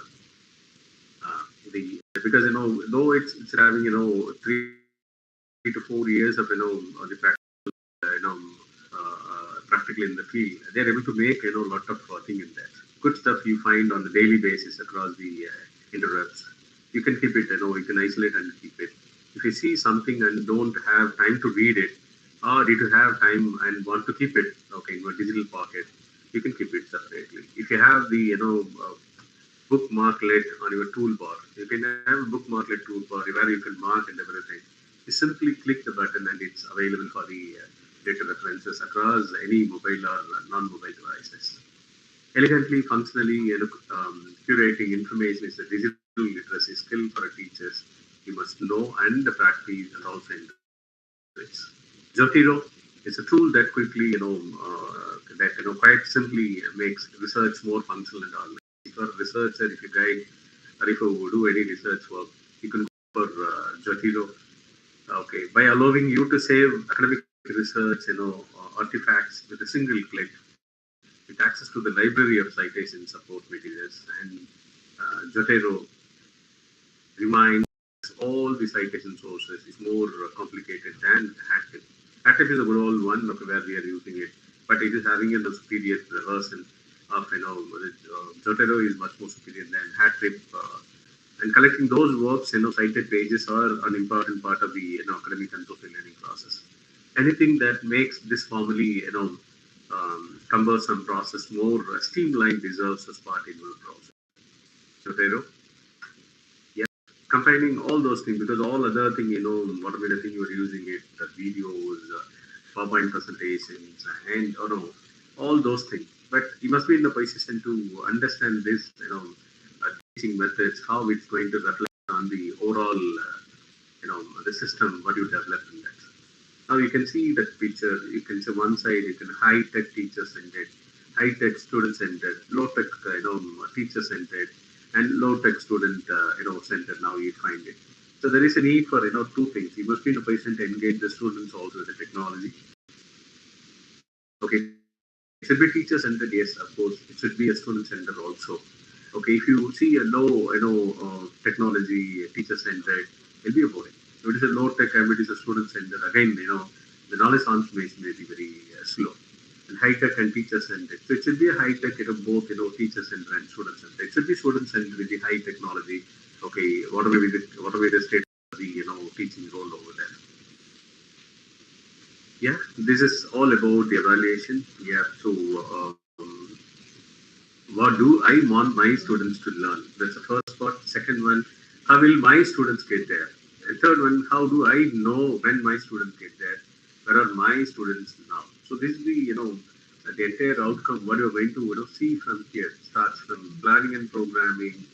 the because though it's having 3 to 4 years of the practical in the field, they're able to make a lot of thing in there. Good stuff you find on a daily basis across the interwebs. You can keep it, you can isolate and keep it. If you see something and don't have time to read it, or if you have time and want to keep it, okay, in your digital pocket, you can keep it separately. If you have the bookmarklet on your toolbar, you can have a bookmarklet toolbar where you can mark and everything. You simply click the button and it's available for the data references across any mobile or non-mobile devices. Elegantly, functionally, curating information is a digital literacy skill for teachers. You must know and practice and also enrich. Zotero is a tool that quickly, quite simply makes research more functional and organized. For researcher, if you guide or if you do any research work, you can go for Zotero. Okay, by allowing you to save academic research, artifacts with a single click, with access to the library of citation support materials, and Zotero reminds all the citation sources is more complicated than Hackett. Hackett is the overall one where we are using it, but it is having a superior version of Zotero is much more superior than Hackett. And collecting those works, cited pages are an important part of the academic and social learning process. Anything that makes this formally, cumbersome process more streamlined deserves a spot in your browser. Zotero, yeah, combining all those things because all other thing, whatever the thing you are using it, the videos, PowerPoint presentations, and all those things. But you must be in the position to understand this, teaching methods, how it's going to reflect on the overall, the system, what you develop in that. Now you can see that picture. You can see one side, you can high-tech teacher-centered, high-tech student-centered, low-tech, teacher-centered, and low-tech student, centered. Now you find it. So there is a need for two things. You must be in a position to engage the students also with the technology. Okay, it should be teacher-centered, yes, of course. It should be a student-centered also. Okay, if you see a low, technology teacher-centered, it'll be boring. If it is a low-tech and it is a student-centered, again, the knowledge transformation may be very slow. And high-tech and teacher-centered. So it should be a high-tech, both, teacher-centered and student-centered. It should be student-centered with the high technology. Okay, whatever the state of the, teaching role over there. Yeah, this is all about the evaluation. Yeah, so what do I want my students to learn? That's the first part. Second one, how will my students get there? And third one, how do I know when my students get there? Where are my students now? So this is the entire outcome. What you're going to see from here starts from planning and programming,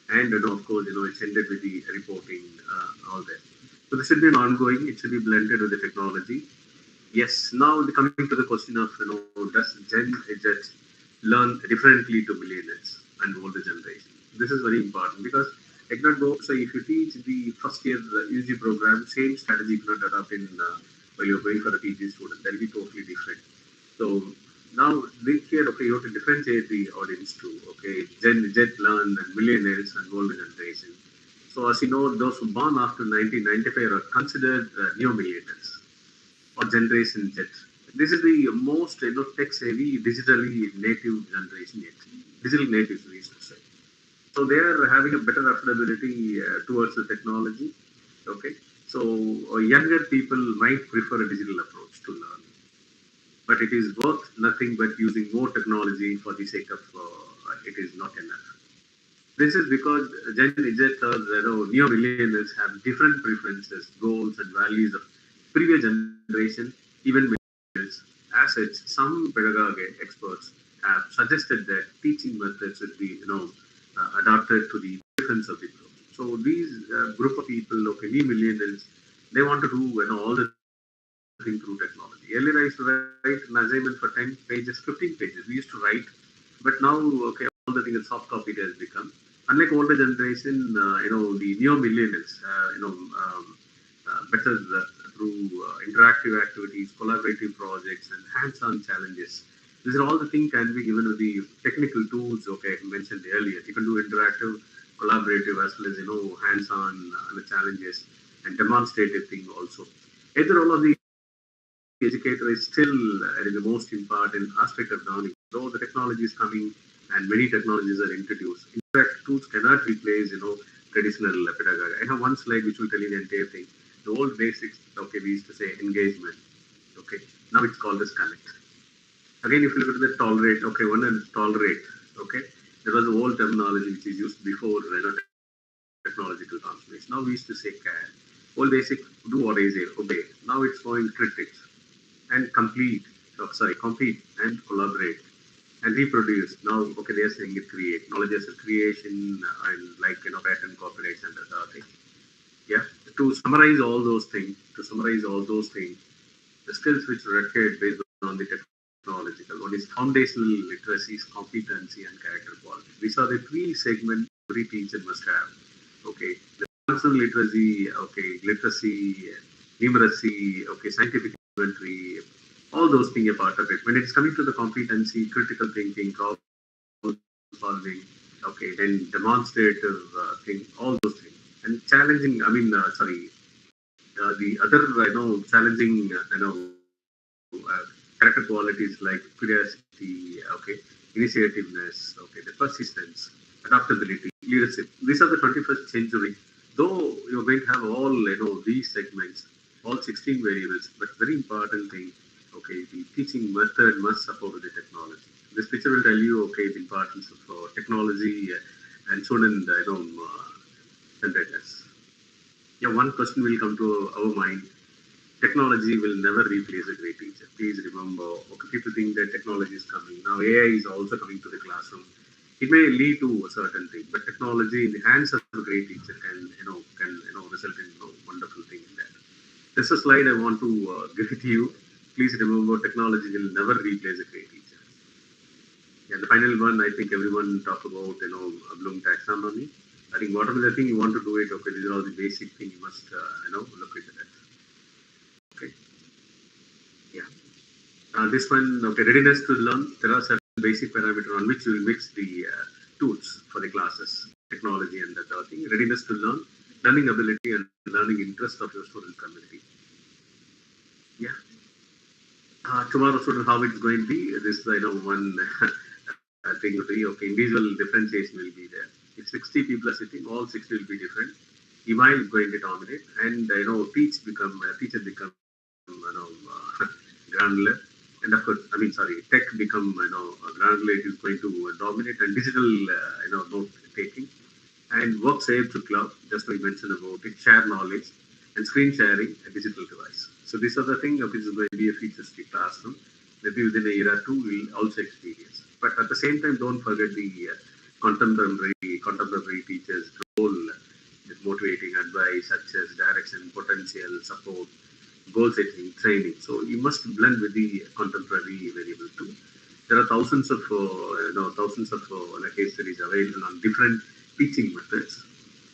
and of course it's ended with the reporting, all that. So this should be an ongoing. It should be blended with the technology. Yes. Now coming to the question of does Gen Z learn differently to millennials and older generation? This is very important because I cannot go. So if you teach the first year UG program, same strategy you cannot adopt in while you're going for a PG student. That will be totally different. So now this year, okay, you have to differentiate the audience too. Okay, Gen Z learn and millennials and older generation. So as you know, those who born after 1995 are considered neo millennials or Generation Z. This is the most tech-savvy, digitally native generation yet. Digital natives, we used to say. So they are having a better affordability towards the technology. Okay, so younger people might prefer a digital approach to learn, but it is worth nothing but using more technology for the sake of it is not enough. This is because Gen Z or neo millennials have different preferences, goals, and values of previous generation, even millennials. As such, some pedagogy experts have suggested that teaching methods should be, adapted to the preference of the group. So these group of people, okay, neo millennials, they want to do all the thing through technology. Earlier, I used to write an assignment for 10 pages, 15 pages. We used to write, but now, okay, the things that soft copy it has become. Unlike older generation, the neo millennials, better through interactive activities, collaborative projects, and hands-on challenges. These are all the things can be given with the technical tools. Okay, I mentioned earlier. You can do interactive, collaborative, as well as hands-on challenges and demonstrative thing also. Either all of the educator is still the most important aspect of learning. Though the technology is coming and many technologies are introduced, interactive tools cannot replace traditional pedagogy. I have one slide which will tell you the entire thing. The old basics, okay, we used to say engagement. Okay, now it's called as connect. Again, if you look at the tolerate, okay, one is tolerate. Okay, there was the old terminology which is used before technological transformation. Now we used to say care. Old basic, do what I say, obey. Now it's going critics and complete and collaborate and reproduce. Now, okay, they are saying it create. Knowledge as a creation and like pattern cooperation and other thing. Yeah. To summarize all those things, the skills which are required based on the technological one is foundational literacies, competency, and character quality. These are the three segments every teacher must have. Okay. The functional literacy, okay, literacy, numeracy, okay, scientific inventory, all those things are part of it. When it's coming to the competency, critical thinking, problem solving, okay, then demonstrative thing, all those things. And challenging, the other, challenging, character qualities like curiosity, okay, initiativeness, okay, the persistence, adaptability, leadership. These are the 21st century. Though you're going to have all, these segments, all 16 variables, but very important thing, okay, the teaching method must support the technology. This picture will tell you, okay, the importance of technology and student, centeredness. Yeah, one question will come to our mind. Technology will never replace a great teacher. Please remember, okay, people think that technology is coming. Now AI is also coming to the classroom. It may lead to a certain thing, but technology in the hands of a great teacher can result in wonderful thing in that. This is a slide I want to give it to you. Please remember, technology will never replace a great teacher. Yeah, the final one, I think everyone talk about, Bloom taxonomy. I think whatever the thing you want to do it, okay, these are all the basic thing you must, look into that. Okay. Yeah. This one, okay, readiness to learn. There are certain basic parameters on which you will mix the tools for the classes, technology and that other thing. Readiness to learn, learning ability and learning interest of your student community. Yeah. Tomorrow, student, how it's going to be? This, one thing will be, okay, individual differentiation will be there. If 60 people are sitting, all 60 will be different. Email is going to dominate, and teacher become, granular, and of course, tech become, granular. It is going to dominate, and digital, note taking, and work saved to cloud. Just we mentioned about it, share knowledge, and screen sharing, a digital device. So these are the things which is going to be a futuristic classroom. Maybe within a year or two, we'll also experience. But at the same time, don't forget the contemporary teachers' role with motivating advice, such as direction, potential, support, goal setting, training. So you must blend with the contemporary variable too. There are thousands of case studies available on different teaching methods.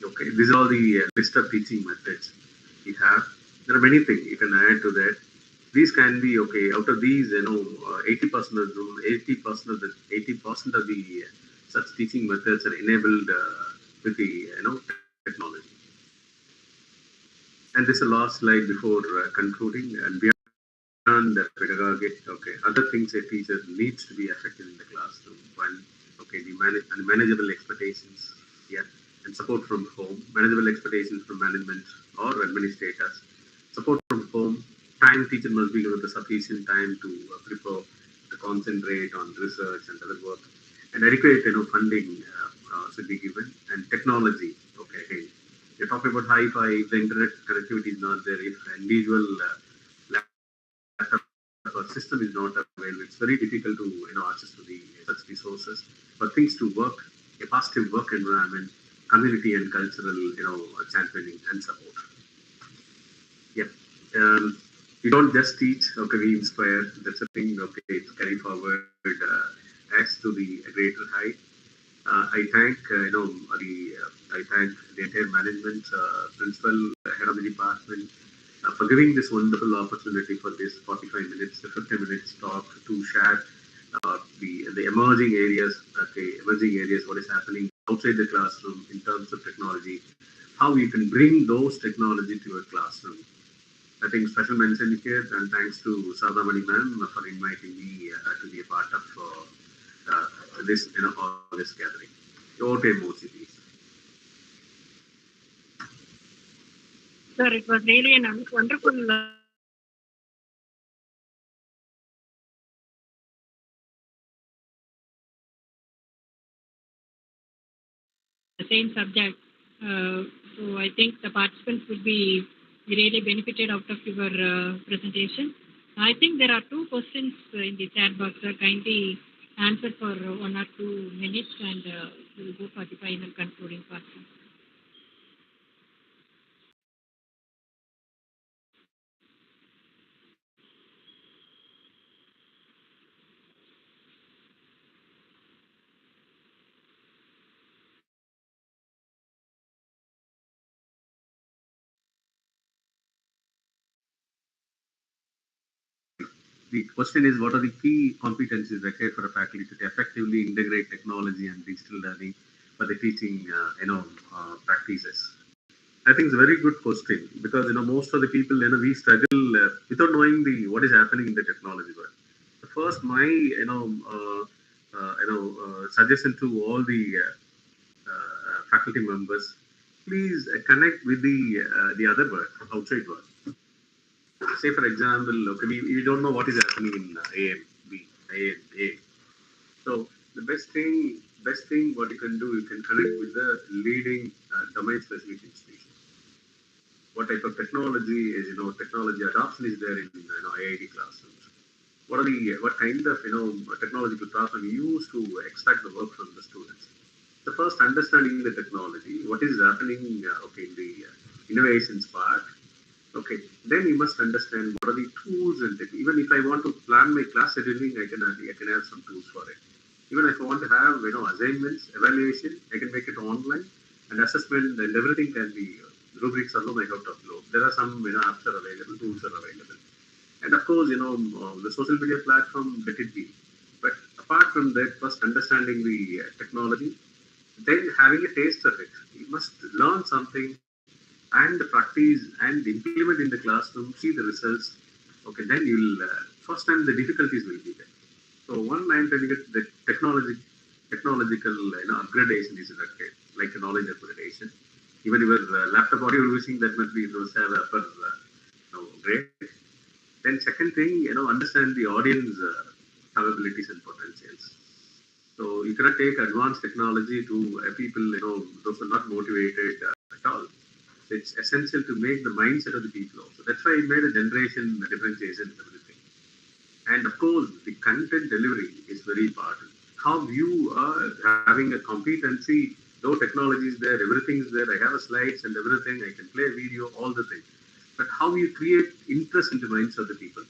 Okay, these are all the list of teaching methods we have. There are many things you can add to that. These can be okay. Out of these, 80% of the such teaching methods are enabled with the technology. And this is the last slide before concluding. And beyond the pedagogy, okay, other things a teacher needs to be effective in the classroom. One, okay, the manageable expectations, yeah, and support from home, manageable expectations from management or administrators, support from home. Time teacher must be given the sufficient time to prepare, to concentrate on research and other work, and adequate funding should be given. And technology, okay, hey, you're talking about Hi-Fi. If the internet connectivity is not there, if individual laptop or system is not available, it's very difficult to access to the such resources. But things to work, a positive work environment, community and cultural championing and support. Yeah. We don't just teach, okay, we inspire. That's a thing, okay, it's carry forward as to the greater height. I thank I thank the entire management, principal, head of the department, for giving this wonderful opportunity for this 45 minutes, 50 minutes talk to share the emerging areas, what is happening outside the classroom in terms of technology, how you can bring those technology to your classroom. I think special mention here, and thanks to Sadamani ma'am for inviting me to be a part of this, all this gathering. Your emoji, please. Sir, it was really a wonderful same subject. So I think the participants would be really benefited out of your presentation. I think there are two questions in the chat box. Kindly answer for 1 or 2 minutes, and we will go for the final concluding part. The question is, what are the key competencies required for a faculty to effectively integrate technology and digital learning for the teaching, practices? I think it's a very good question because most of the people we struggle without knowing the what is happening in the technology world. The first, my suggestion to all the faculty members, please connect with the other world, outside world. Say for example, okay, we don't know what is happening in A. So the best thing what you can do, you can connect with the leading domain specific institutions. What type of technology is, technology adoption is there in IIT classrooms. What kind of technological platform you use to extract the work from the students. The first, understanding the technology, what is happening in the innovations part. Okay, then you must understand what are the tools and even if I want to plan my class scheduling, I can have some tools for it. Even if I want to have assignments, evaluation, I can make it online, and assessment and everything can be rubrics are no make out of low. There are some apps are available, tools are available, and of course the social media platform, let it be. But apart from that, first understanding the technology, then having a taste of it. You must learn something and practice and implement in the classroom, see the results. Okay, then you'll first time the difficulties will be there. So one I'm telling you the technological upgradation is required, like a knowledge upgradation. Even your laptop what you're using, that must be those have upper grade. Then second thing, understand the audience capabilities and potentials. So you cannot take advanced technology to people, those are not motivated at all. So it's essential to make the mindset of the people also. That's why I made a generation differentiation and everything. And of course, the content delivery is very important. How you are having a competency, though technology is there, everything is there. I have a slides and everything. I can play a video, all the things. But how you create interest in the minds of the people.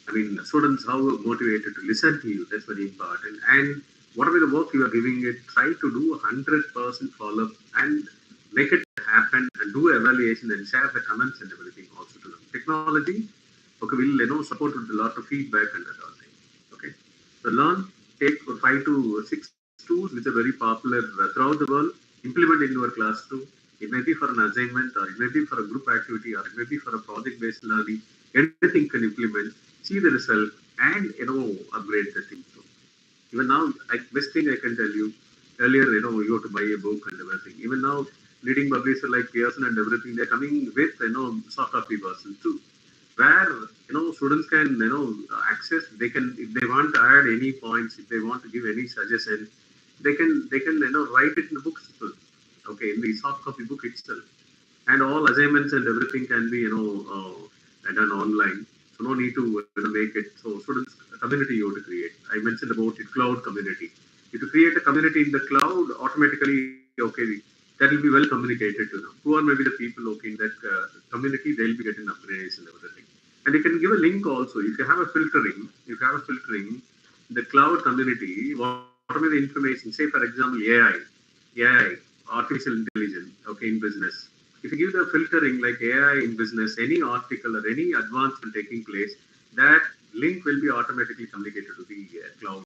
I mean, students how motivated to listen to you. That's very important. And whatever the work you are giving it, try to do 100% follow up and make it happen and do evaluation and share the comments and everything also to them. Technology, okay, will support with a lot of feedback and that all thing. Okay, so learn, take 5 to 6 tools which are very popular throughout the world, implement in your classroom. It may be for an assignment, or it may be for a group activity, or it may be for a project-based learning. Anything can implement, see the result, and upgrade the thing. So even now, best thing I can tell you, earlier you have to buy a book and everything. Even now, leading publisher like Pearson and everything, they're coming with soft copy version too, where students can access. They can, if they want to add any points, if they want to give any suggestion, they can write it in the book itself. Okay, in the soft copy book itself, and all assignments and everything can be done online. So no need to make it. So students community you have to create. I mentioned about it, cloud community. If you create a community in the cloud, automatically okay, that will be well communicated to them. Who are maybe the people okay in that community, they'll be getting upgrades and everything. And you can give a link also. If you have a filtering, the cloud community, what automate the information. Say, for example, AI, artificial intelligence, okay, in business. If you give the filtering like AI in business, any article or any advancement taking place, that link will be automatically communicated to the cloud.